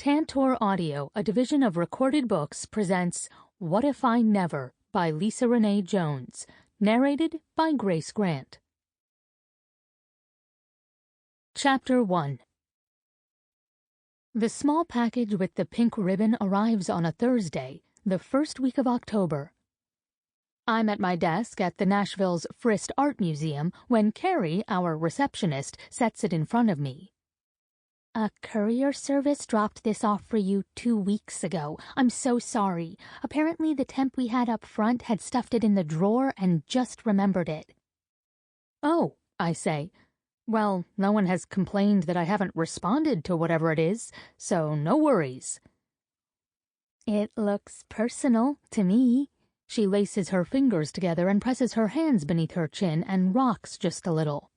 Tantor Audio, a division of Recorded Books, presents What If I Never by Lisa Renee Jones, narrated by Grace Grant. Chapter 1. The small package with the pink ribbon arrives on a Thursday, the first week of October. I'm at my desk at the Nashville's Frist Art Museum when Carrie, our receptionist, sets it in front of me. A courier service dropped this off for you 2 weeks ago. I'm so sorry. Apparently the temp we had up front had stuffed it in the drawer and just remembered it. Oh, I say. Well, no one has complained that I haven't responded to whatever it is, so no worries. It looks personal to me. She laces her fingers together and presses her hands beneath her chin and rocks just a little.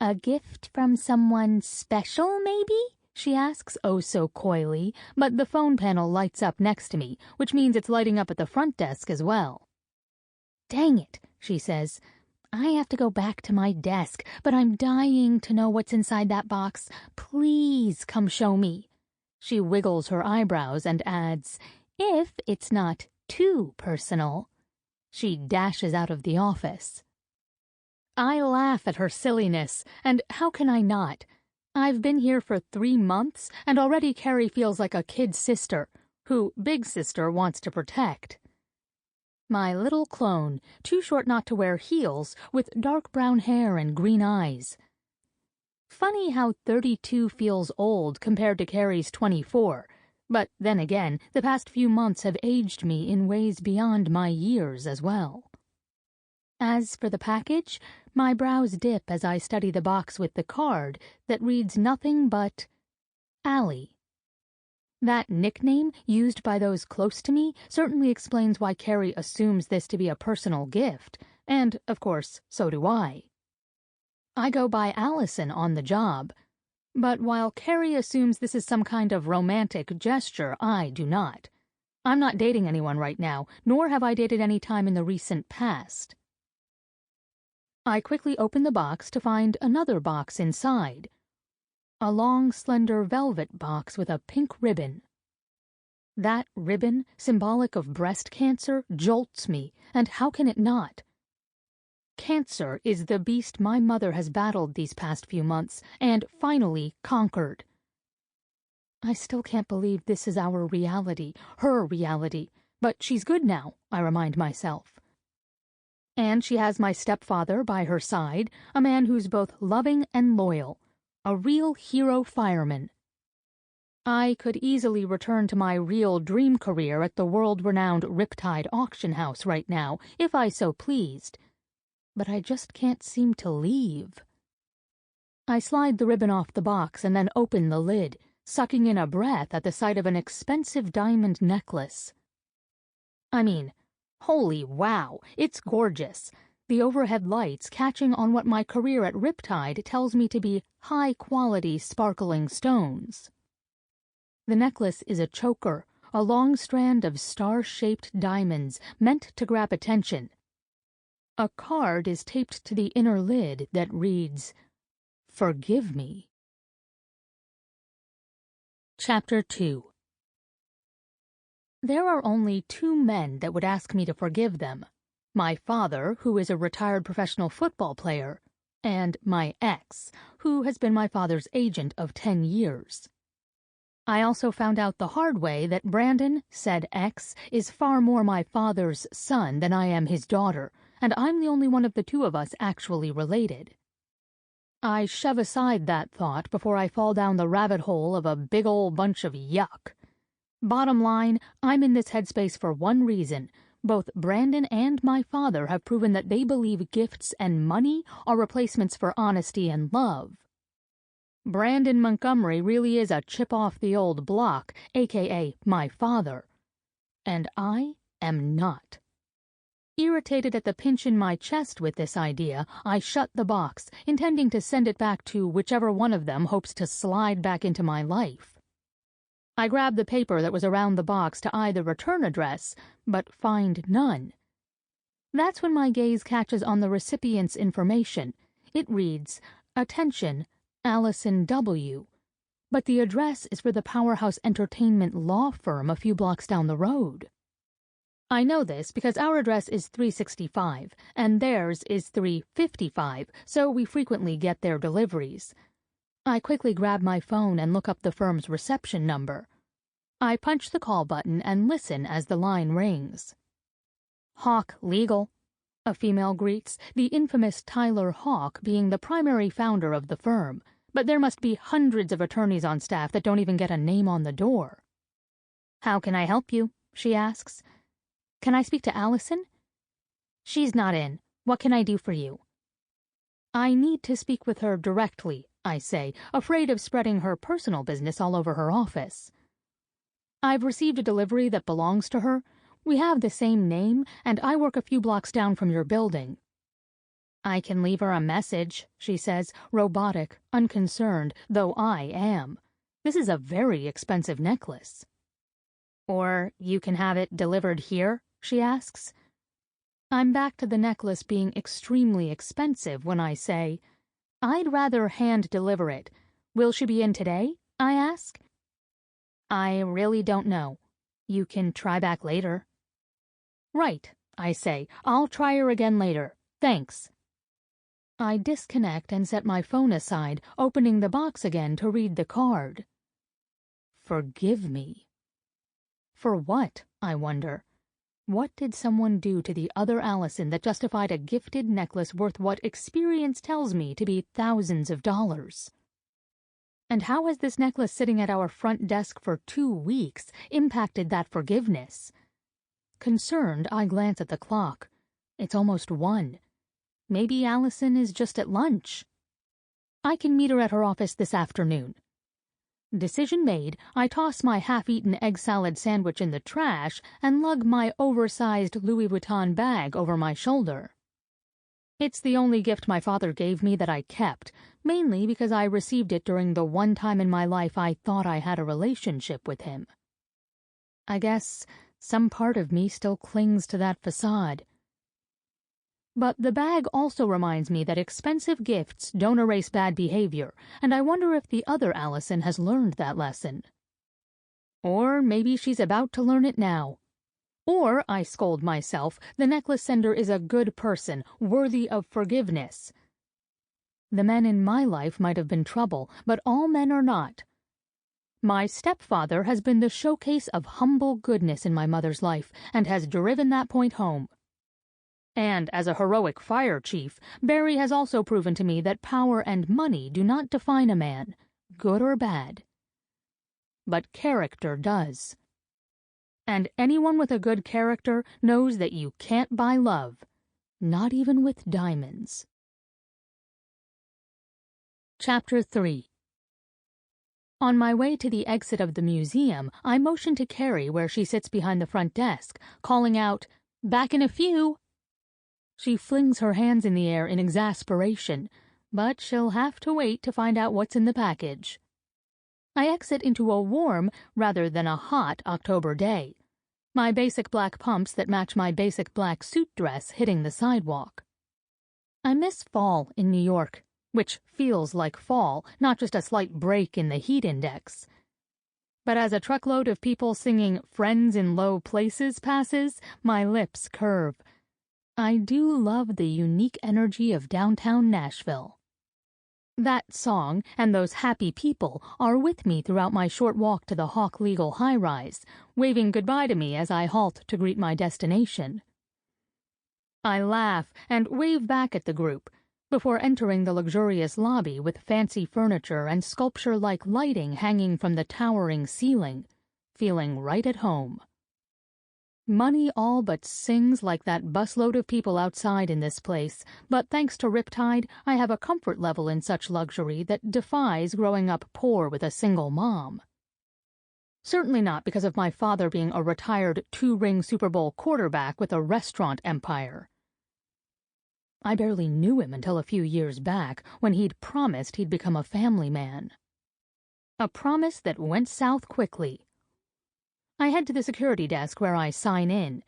A gift from someone special, maybe? She asks, oh so coyly, but the phone panel lights up next to me, which means it's lighting up at the front desk as well. Dang it, she says. I have to go back to my desk, but I'm dying to know what's inside that box. Please come show me. She wiggles her eyebrows and adds, if it's not too personal. She dashes out of the office. I laugh at her silliness, and how can I not? I've been here for 3 months, and already Carrie feels like a kid sister, who Big Sister wants to protect. My little clone, too short not to wear heels, with dark brown hair and green eyes. Funny how 32 feels old compared to Carrie's 24, but then again, the past few months have aged me in ways beyond my years as well. As for the package, my brows dip as I study the box with the card that reads nothing but Allie. That nickname, used by those close to me, certainly explains why Carrie assumes this to be a personal gift, and, of course, so do I. I go by Allison on the job, but while Carrie assumes this is some kind of romantic gesture, I do not. I'm not dating anyone right now, nor have I dated any time in the recent past. I quickly open the box to find another box inside. A long, slender velvet box with a pink ribbon. That ribbon, symbolic of breast cancer, jolts me, and how can it not? Cancer is the beast my mother has battled these past few months, and finally conquered. I still can't believe this is our reality, her reality, but she's good now, I remind myself. And she has my stepfather by her side, a man who's both loving and loyal, a real hero fireman. I could easily return to my real dream career at the world-renowned Riptide auction house right now, if I so pleased. But I just can't seem to leave. I slide the ribbon off the box and then open the lid, sucking in a breath at the sight of an expensive diamond necklace. I mean, holy wow, it's gorgeous. The overhead lights catching on what my career at Riptide tells me to be high-quality sparkling stones. The necklace is a choker, a long strand of star-shaped diamonds meant to grab attention. A card is taped to the inner lid that reads, "Forgive me." Chapter 2. There are only 2 men that would ask me to forgive them. My father, who is a retired professional football player, and my ex, who has been my father's agent of 10 years. I also found out the hard way that Brandon, said ex, is far more my father's son than I am his daughter, and I'm the only one of the 2 of us actually related. I shove aside that thought before I fall down the rabbit hole of a big old bunch of yuck. Bottom line, I'm in this headspace for one reason. Both Brandon and my father have proven that they believe gifts and money are replacements for honesty and love. Brandon Montgomery really is a chip off the old block, aka my father. And I am not. Irritated at the pinch in my chest with this idea, I shut the box, intending to send it back to whichever one of them hopes to slide back into my life. I grab the paper that was around the box to eye the return address, but find none. That's when my gaze catches on the recipient's information. It reads, "Attention, Allison W." But the address is for the Powerhouse Entertainment law firm a few blocks down the road. I know this because our address is 365 and theirs is 355, so we frequently get their deliveries. I quickly grab my phone and look up the firm's reception number. I punch the call button and listen as the line rings. Hawk Legal, a female greets, the infamous Tyler Hawk being the primary founder of the firm, but there must be hundreds of attorneys on staff that don't even get a name on the door. "How can I help you?" she asks. "Can I speak to Allison?" "She's not in. What can I do for you?" "I need to speak with her directly," I say, afraid of spreading her personal business all over her office. "I've received a delivery that belongs to her. We have the same name, and I work a few blocks down from your building." "I can leave her a message," she says, robotic, unconcerned, though I am. This is a very expensive necklace. "Or you can have it delivered here?" she asks. I'm back to the necklace being extremely expensive when I say, "I'd rather hand-deliver it. Will she be in today?" I ask. "I really don't know. You can try back later." "Right," I say. "I'll try her again later. Thanks." I disconnect and set my phone aside, opening the box again to read the card. Forgive me. For what, I wonder? What did someone do to the other Allison that justified a gifted necklace worth what experience tells me to be thousands of dollars? And how has this necklace sitting at our front desk for 2 weeks impacted that forgiveness? Concerned, I glance at the clock. It's almost 1. Maybe Allison is just at lunch. I can meet her at her office this afternoon. Decision made, I toss my half-eaten egg salad sandwich in the trash and lug my oversized Louis Vuitton bag over my shoulder. It's the only gift my father gave me that I kept, mainly because I received it during the one time in my life I thought I had a relationship with him. I guess some part of me still clings to that facade. But the bag also reminds me that expensive gifts don't erase bad behavior, and I wonder if the other Allison has learned that lesson. Or maybe she's about to learn it now. Or, I scold myself, the necklace sender is a good person, worthy of forgiveness. The men in my life might have been trouble, but all men are not. My stepfather has been the showcase of humble goodness in my mother's life, and has driven that point home. And as a heroic fire chief, Barry has also proven to me that power and money do not define a man, good or bad. But character does. And anyone with a good character knows that you can't buy love, not even with diamonds. Chapter 3. On my way to the exit of the museum, I motion to Carrie where she sits behind the front desk, calling out, "Back in a few." She flings her hands in the air in exasperation, but she'll have to wait to find out what's in the package. I exit into a warm, rather than a hot, October day. My basic black pumps that match my basic black suit dress hitting the sidewalk. I miss fall in New York, which feels like fall, not just a slight break in the heat index. But as a truckload of people singing "Friends in Low Places" passes, my lips curve. I do love the unique energy of downtown Nashville. That song and those happy people are with me throughout my short walk to the Hawk Legal high-rise, waving goodbye to me as I halt to greet my destination. I laugh and wave back at the group before entering the luxurious lobby with fancy furniture and sculpture-like lighting hanging from the towering ceiling, feeling right at home. Money all but sings like that busload of people outside in this place, but thanks to Riptide, I have a comfort level in such luxury that defies growing up poor with a single mom. Certainly not because of my father being a retired 2-ring Super Bowl quarterback with a restaurant empire. I barely knew him until a few years back, when he'd promised he'd become a family man. A promise that went south quickly. I head to the security desk where I sign in.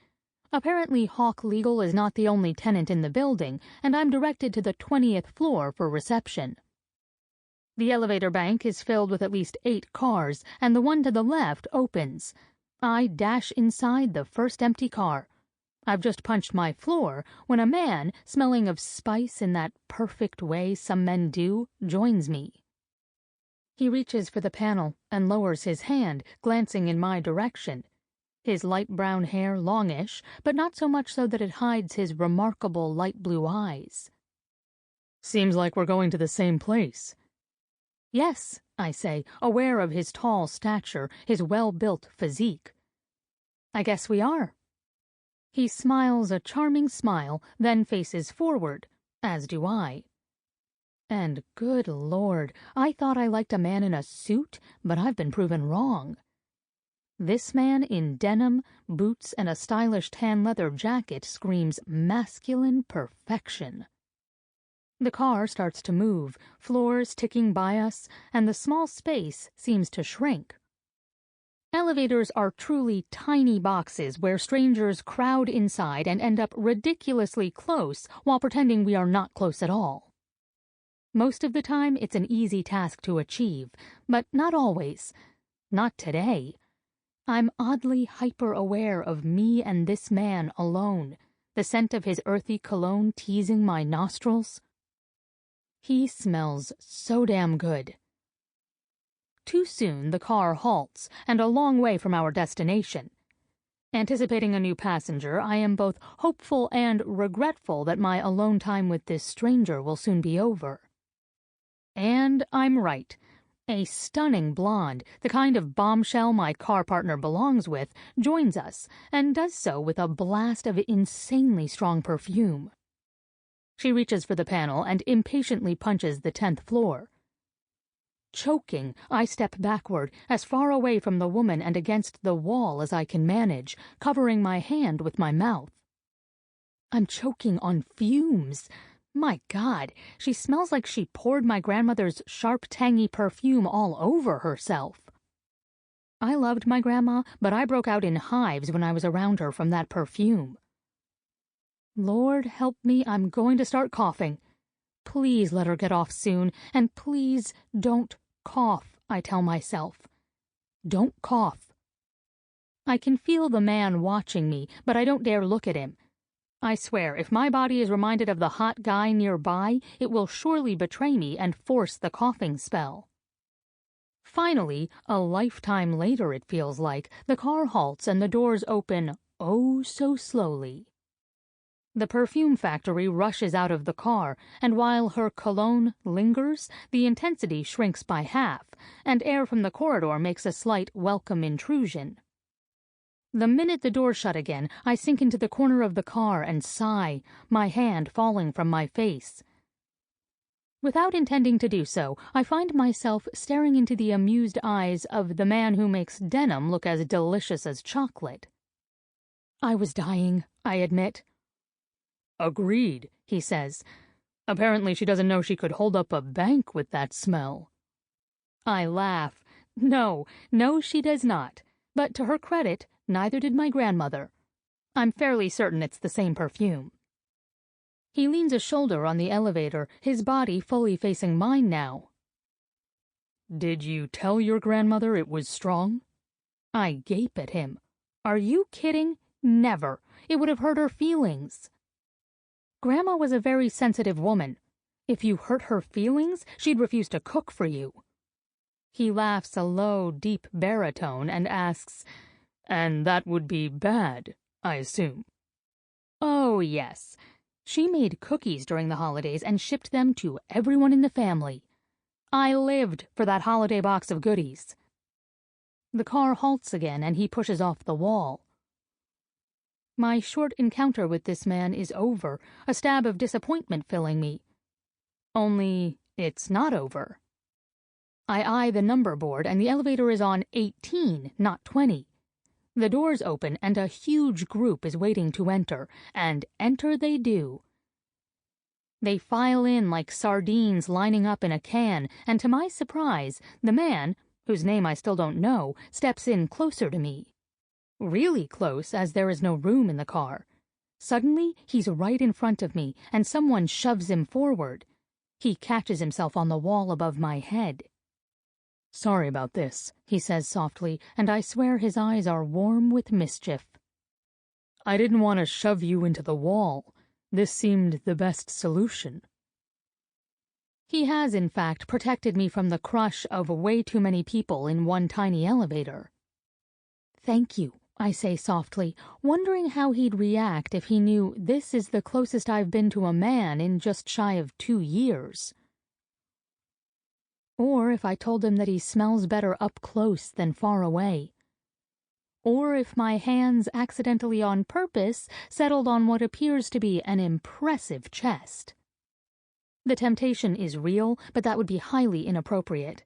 Apparently Hawk Legal is not the only tenant in the building, and I'm directed to the 20th floor for reception. The elevator bank is filled with at least 8 cars, and the one to the left opens. I dash inside the first empty car. I've just punched my floor when a man, smelling of spice in that perfect way some men do, joins me. He reaches for the panel and lowers his hand, glancing in my direction. His light brown hair longish, but not so much so that it hides his remarkable light blue eyes. "Seems like we're going to the same place." "Yes," I say, aware of his tall stature, his well-built physique. "I guess we are." He smiles a charming smile, then faces forward, as do I. And good Lord, I thought I liked a man in a suit, but I've been proven wrong. This man in denim, boots, and a stylish tan leather jacket screams masculine perfection. The car starts to move, floors ticking by us, and the small space seems to shrink. Elevators are truly tiny boxes where strangers crowd inside and end up ridiculously close while pretending we are not close at all. Most of the time, it's an easy task to achieve, but not always. Not today. I'm oddly hyper-aware of me and this man alone, the scent of his earthy cologne teasing my nostrils. He smells so damn good. Too soon, the car halts, and a long way from our destination. Anticipating a new passenger, I am both hopeful and regretful that my alone time with this stranger will soon be over. And I'm right. A stunning blonde, the kind of bombshell my car partner belongs with, joins us, and does so with a blast of insanely strong perfume. She reaches for the panel and impatiently punches the 10th floor. Choking, I step backward, as far away from the woman and against the wall as I can manage, covering my hand with my mouth. I'm choking on fumes. My God, she smells like she poured my grandmother's sharp, tangy perfume all over herself. I loved my grandma, but I broke out in hives when I was around her from that perfume. Lord help me, I'm going to start coughing. Please let her get off soon, and please don't cough, I tell myself. Don't cough. I can feel the man watching me, but I don't dare look at him. I swear, if my body is reminded of the hot guy nearby, it will surely betray me and force the coughing spell. Finally, a lifetime later it feels like, the car halts and the doors open oh so slowly. The perfume factory rushes out of the car, and while her cologne lingers, the intensity shrinks by half, and air from the corridor makes a slight welcome intrusion. The minute the door shut again, I sink into the corner of the car and sigh, my hand falling from my face. Without intending to do so, I find myself staring into the amused eyes of the man who makes denim look as delicious as chocolate. I was dying, I admit. "Agreed," he says. "Apparently she doesn't know she could hold up a bank with that smell." I laugh. No, she does not. But to her credit, neither did my grandmother. I'm fairly certain it's the same perfume. He leans a shoulder on the elevator, his body fully facing mine now. "Did you tell your grandmother it was strong?" I gape at him. Are you kidding? Never. It would have hurt her feelings. Grandma was a very sensitive woman. If you hurt her feelings, she'd refuse to cook for you. He laughs a low, deep baritone and asks, "And that would be bad, I assume?" "Oh, yes. She made cookies during the holidays and shipped them to everyone in the family. I lived for that holiday box of goodies." The car halts again and he pushes off the wall. My short encounter with this man is over, a stab of disappointment filling me. Only it's not over. I eye the number board and the elevator is on 18, not 20. The doors open and a huge group is waiting to enter, and enter they do. They file in like sardines lining up in a can, and to my surprise, the man, whose name I still don't know, steps in closer to me. Really close, as there is no room in the car. Suddenly, he's right in front of me, and someone shoves him forward. He catches himself on the wall above my head. "Sorry about this," he says softly, and I swear his eyes are warm with mischief. "I didn't want to shove you into the wall. This seemed the best solution." He has, in fact, protected me from the crush of way too many people in one tiny elevator. "Thank you," I say softly, wondering how he'd react if he knew this is the closest I've been to a man in just shy of 2 years. Or if I told him that he smells better up close than far away. Or if my hands accidentally on purpose settled on what appears to be an impressive chest. The temptation is real, but that would be highly inappropriate.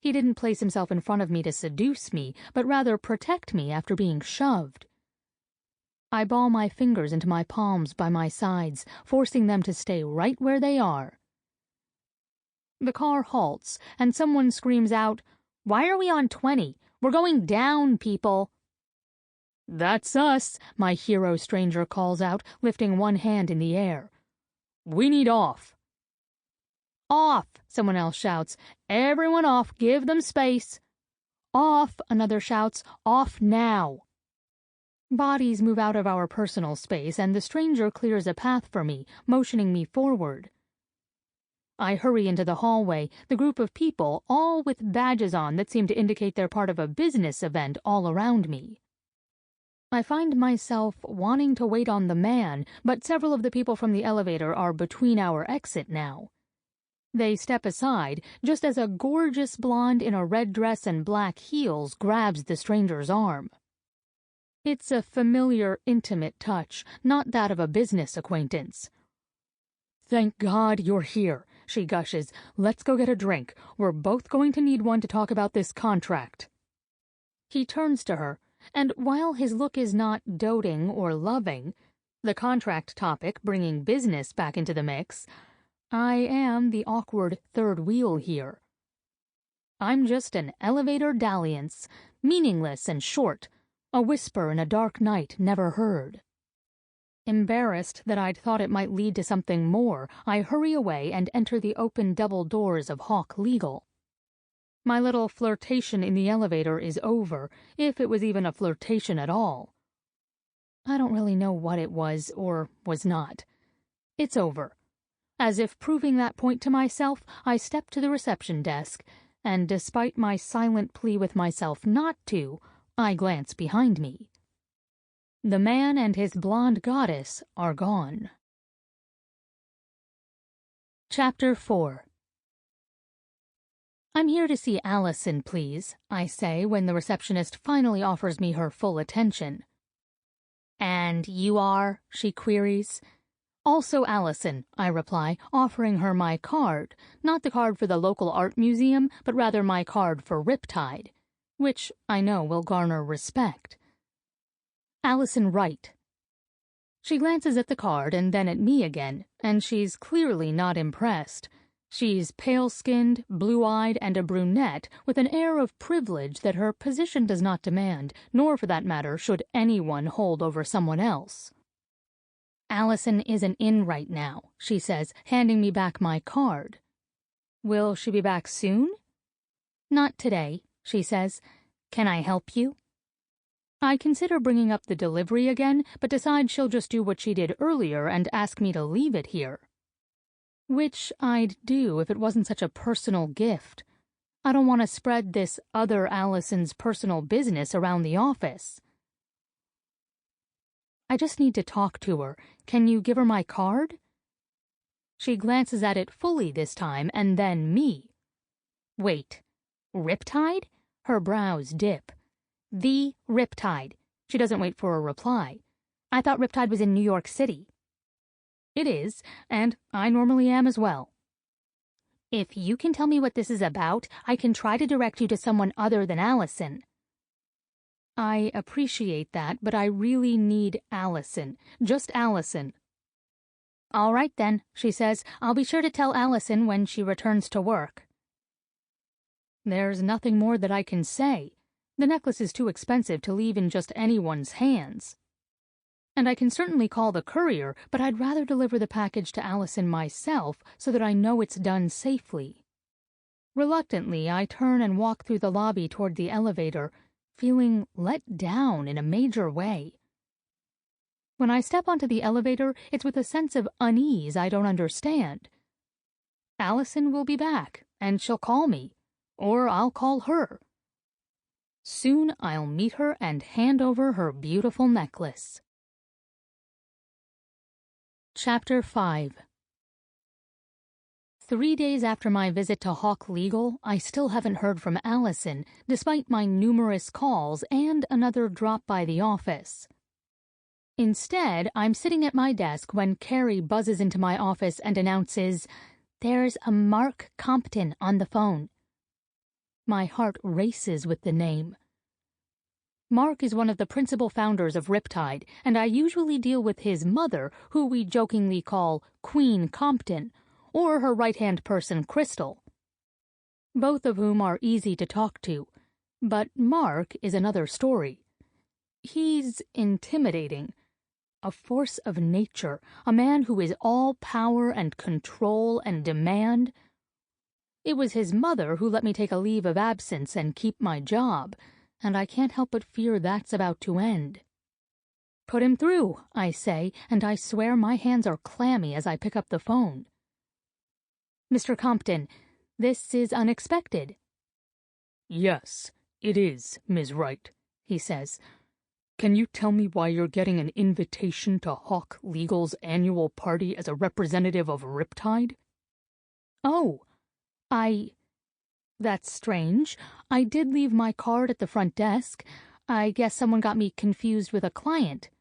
He didn't place himself in front of me to seduce me, but rather protect me after being shoved. I ball my fingers into my palms by my sides, forcing them to stay right where they are. The car halts, and someone screams out, "Why are we on 20? We're going down, people!" "That's us," my hero stranger calls out, lifting one hand in the air. "We need off." "Off," someone else shouts. "Everyone off, give them space." "Off," another shouts. "Off now." Bodies move out of our personal space, and the stranger clears a path for me, motioning me forward. I hurry into the hallway, the group of people, all with badges on that seem to indicate they're part of a business event, all around me. I find myself wanting to wait on the man, but several of the people from the elevator are between our exit now. They step aside, just as a gorgeous blonde in a red dress and black heels grabs the stranger's arm. It's a familiar, intimate touch, not that of a business acquaintance. "Thank God you're here," she gushes. "Let's go get a drink. We're both going to need one to talk about this contract." He turns to her, and while his look is not doting or loving, the contract topic bringing business back into the mix, I am the awkward third wheel here. I'm just an elevator dalliance, meaningless and short, a whisper in a dark night never heard. Embarrassed that I'd thought it might lead to something more, I hurry away and enter the open double doors of Hawk Legal. My little flirtation in the elevator is over, if it was even a flirtation at all. I don't really know what it was or was not. It's over. As if proving that point to myself, I step to the reception desk, and despite my silent plea with myself not to, I glance behind me. The man and his blonde goddess are gone. Chapter 4. "I'm here to see Allison, please," I say when the receptionist finally offers me her full attention. "And you are?" she queries. "Also Allison," I reply, offering her my card, not the card for the local art museum, but rather my card for Riptide, which I know will garner respect. "Allison Wright." She glances at the card and then at me again, and she's clearly not impressed. She's pale-skinned, blue-eyed, and a brunette with an air of privilege that her position does not demand, nor for that matter should anyone hold over someone else. "Allison isn't in right now," she says, handing me back my card. "Will she be back soon?" "Not today," she says. "Can I help you?" I consider bringing up the delivery again, but decide she'll just do what she did earlier and ask me to leave it here. Which I'd do if it wasn't such a personal gift. I don't want to spread this other Allison's personal business around the office. "I just need to talk to her. Can you give her my card?" She glances at it fully this time, and then me. "Wait, Riptide?" Her brows dip. "The Riptide." She doesn't wait for a reply. "I thought Riptide was in New York City." "It is, and I normally am as well." "If you can tell me what this is about, I can try to direct you to someone other than Allison." I appreciate that, but I really need Allison. Just Allison. "All right then," she says. "I'll be sure to tell Allison when she returns to work." There's nothing more that I can say. The necklace is too expensive to leave in just anyone's hands. and I can certainly call the courier, but I'd rather deliver the package to Allison myself so that I know it's done safely. Reluctantly, I turn and walk through the lobby toward the elevator, feeling let down in a major way. When I step onto the elevator, it's with a sense of unease I don't understand. Allison will be back, and she'll call me, or I'll call her. Soon I'll meet her and hand over her beautiful necklace. Chapter 5. 3 days after my visit to Hawk Legal, I still haven't heard from Allison, despite my numerous calls and another drop by the office. Instead, I'm sitting at my desk when Carrie buzzes into my office and announces, "There's a Mark Compton on the phone." My heart races with the name. Mark is one of the principal founders of Riptide, and I usually deal with his mother, who we jokingly call Queen Compton, or her right-hand person, Crystal. Both of whom are easy to talk to, but Mark is another story. He's intimidating. A force of nature, a man who is all power and control and demand. It was his mother who let me take a leave of absence and keep my job, and I can't help but fear that's about to end. "Put him through," I say, and I swear my hands are clammy as I pick up the phone. "Mr. Compton, this is unexpected." "Yes, it is, Ms. Wright," he says. "Can you tell me why you're getting an invitation to Hawk Legal's annual party as a representative of Riptide?" "Oh, That's strange. I did leave my card at the front desk. I guess someone got me confused with a client."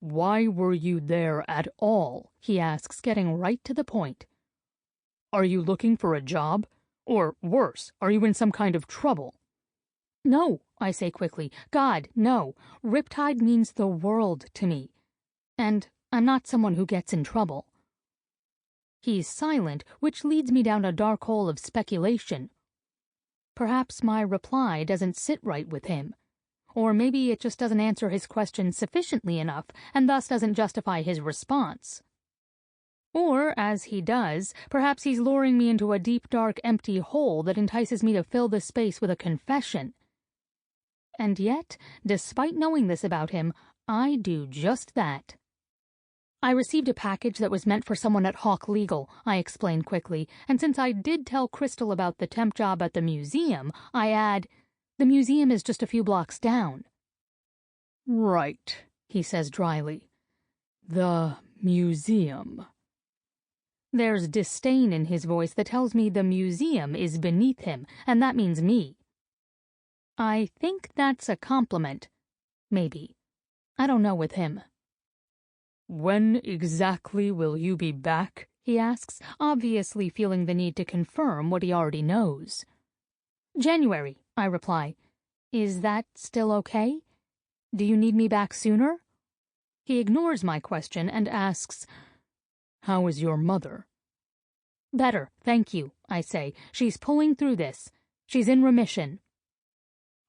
"Why were you there at all?" he asks, getting right to the point. "Are you looking for a job? Or worse, are you in some kind of trouble?" "No," I say quickly. "God, no. Riptide means the world to me. And I'm not someone who gets in trouble." He's silent, which leads me down a dark hole of speculation. Perhaps my reply doesn't sit right with him. Or maybe it just doesn't answer his question sufficiently enough, and thus doesn't justify his response. Or, as he does, perhaps he's luring me into a deep, dark, empty hole that entices me to fill the space with a confession. And yet, despite knowing this about him, I do just that. "I received a package that was meant for someone at Hawk Legal," I explain quickly, and since I did tell Crystal about the temp job at the museum, I add, "The museum is just a few blocks down." "Right," he says dryly. "The museum." There's disdain in his voice that tells me the museum is beneath him, and that means me. I think that's a compliment. Maybe. I don't know with him. "When exactly will you be back?" he asks, obviously feeling the need to confirm what he already knows. "January," I reply. "Is that still okay? Do you need me back sooner?" He ignores my question and asks, "How is your mother?" "Better, thank you," I say. "She's pulling through this. She's in remission."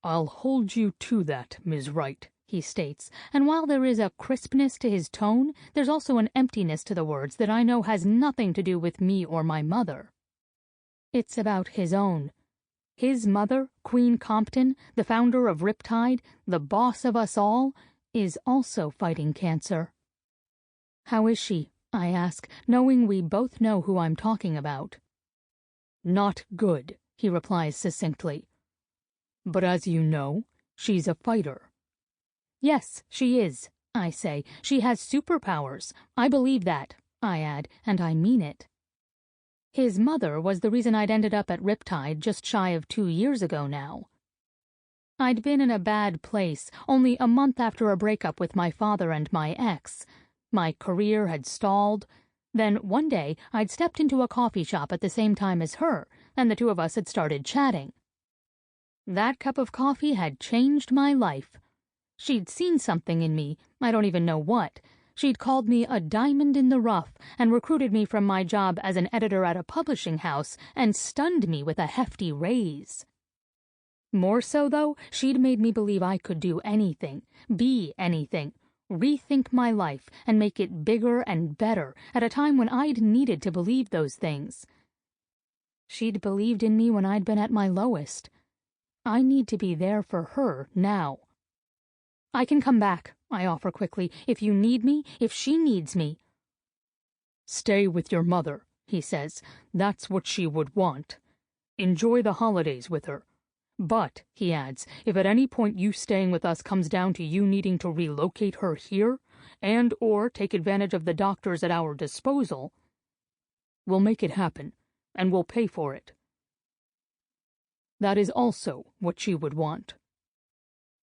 "I'll hold you to that, Ms. Wright," he states, and while there is a crispness to his tone, there's also an emptiness to the words that I know has nothing to do with me or my mother. It's about his own. His mother, Queen Compton, the founder of Riptide, the boss of us all, is also fighting cancer. "How is she?" I ask, knowing we both know who I'm talking about. "Not good," he replies succinctly. "But as you know, she's a fighter." "Yes, she is," I say. "She has superpowers. I believe that," I add, and I mean it. His mother was the reason I'd ended up at Riptide just shy of 2 years ago now. I'd been in a bad place, only a month after a breakup with my father and my ex. My career had stalled. Then one day I'd stepped into a coffee shop at the same time as her, and the two of us had started chatting. That cup of coffee had changed my life. She'd seen something in me, I don't even know what. She'd called me a diamond in the rough and recruited me from my job as an editor at a publishing house and stunned me with a hefty raise. More so, though, she'd made me believe I could do anything, be anything, rethink my life and make it bigger and better at a time when I'd needed to believe those things. She'd believed in me when I'd been at my lowest. I need to be there for her now. I can come back, I offer quickly, if you need me, if she needs me. Stay with your mother, he says. That's what she would want. Enjoy the holidays with her. But, he adds, if at any point you staying with us comes down to you needing to relocate her here, and or take advantage of the doctors at our disposal, we'll make it happen, and we'll pay for it. That is also what she would want.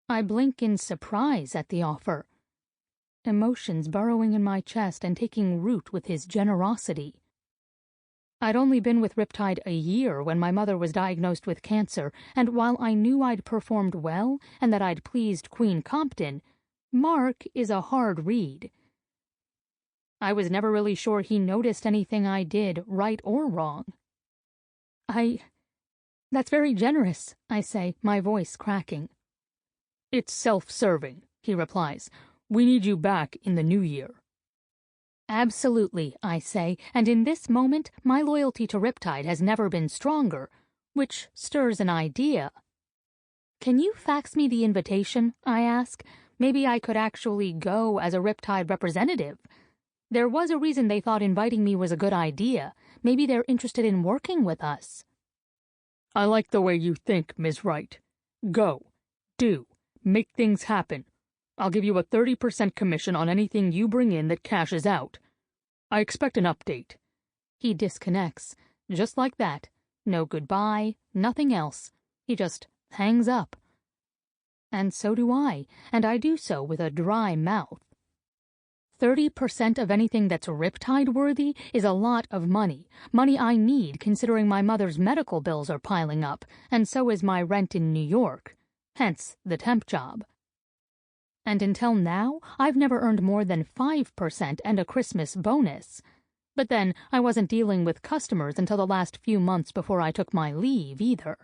I blink in surprise at the offer, emotions burrowing in my chest and taking root with his generosity. I'd only been with Riptide a year when my mother was diagnosed with cancer, and while I knew I'd performed well and that I'd pleased Queen Compton, Mark is a hard read. I was never really sure he noticed anything I did, right or wrong. That's very generous, I say, my voice cracking. It's self-serving, he replies. We need you back in the new year. Absolutely, I say, and in this moment my loyalty to Riptide has never been stronger, which stirs an idea. Can you fax me the invitation, I ask? Maybe I could actually go as a Riptide representative. There was a reason they thought inviting me was a good idea. Maybe they're interested in working with us. I like the way you think, Ms. Wright. Go. Do. Make things happen. I'll give you a 30% commission on anything you bring in that cashes out. I expect an update. He disconnects. Just like that. No goodbye, nothing else. He just hangs up. And so do I, and I do so with a dry mouth. 30% of anything that's Riptide-worthy is a lot of money. Money I need considering my mother's medical bills are piling up, and so is my rent in New York. Hence the temp job. And until now, I've never earned more than 5% and a Christmas bonus. But then, I wasn't dealing with customers until the last few months before I took my leave, either.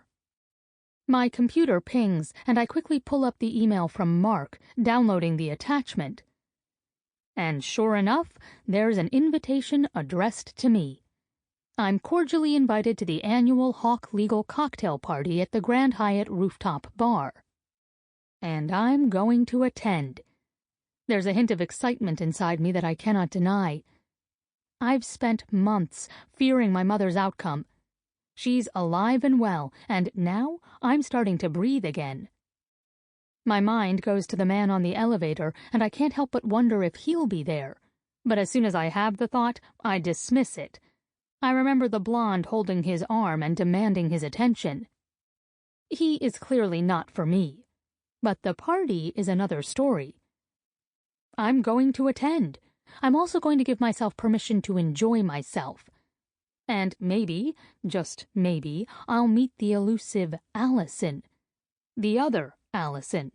My computer pings, and I quickly pull up the email from Mark, downloading the attachment. And sure enough, there's an invitation addressed to me. I'm cordially invited to the annual Hawk Legal cocktail party at the Grand Hyatt rooftop bar. And I'm going to attend. There's a hint of excitement inside me that I cannot deny. I've spent months fearing my mother's outcome. She's alive and well, and now I'm starting to breathe again. My mind goes to the man on the elevator, and I can't help but wonder if he'll be there. But as soon as I have the thought, I dismiss it. I remember the blonde holding his arm and demanding his attention. He is clearly not for me. But the party is another story. I'm going to attend. I'm also going to give myself permission to enjoy myself. And maybe, just maybe, I'll meet the elusive Allison. The other Allison.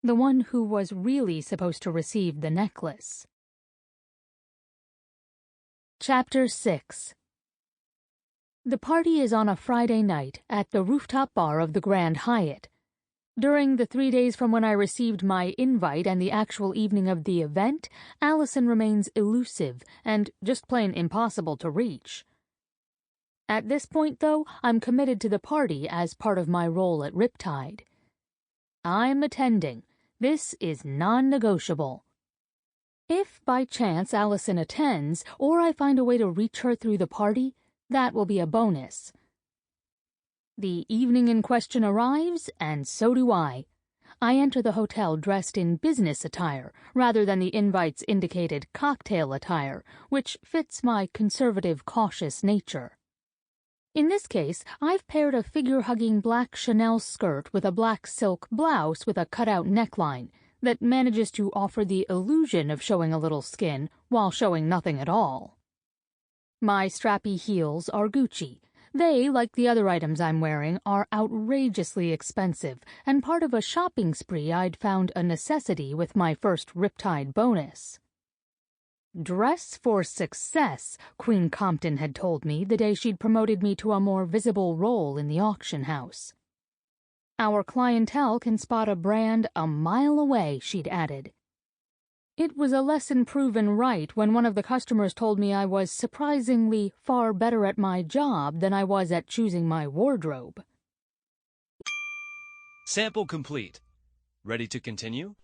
The one who was really supposed to receive the necklace. Chapter 6. The party is on a Friday night at the rooftop bar of the Grand Hyatt. During the 3 days from when I received my invite and the actual evening of the event, Allison remains elusive and just plain impossible to reach. At this point, though, I'm committed to the party as part of my role at Riptide. I'm attending. This is non-negotiable. If by chance Allison attends, or I find a way to reach her through the party, that will be a bonus. The evening in question arrives, and so do I. I enter the hotel dressed in business attire, rather than the invite's indicated cocktail attire, which fits my conservative, cautious nature. In this case, I've paired a figure-hugging black Chanel skirt with a black silk blouse with a cutout neckline that manages to offer the illusion of showing a little skin while showing nothing at all. My strappy heels are Gucci. They, like the other items I'm wearing, are outrageously expensive and part of a shopping spree I'd found a necessity with my first Riptide bonus. Dress for success, Queen Compton had told me the day she'd promoted me to a more visible role in the auction house. Our clientele can spot a brand a mile away, she'd added. It was a lesson proven right when one of the customers told me I was surprisingly far better at my job than I was at choosing my wardrobe. Sample complete. Ready to continue?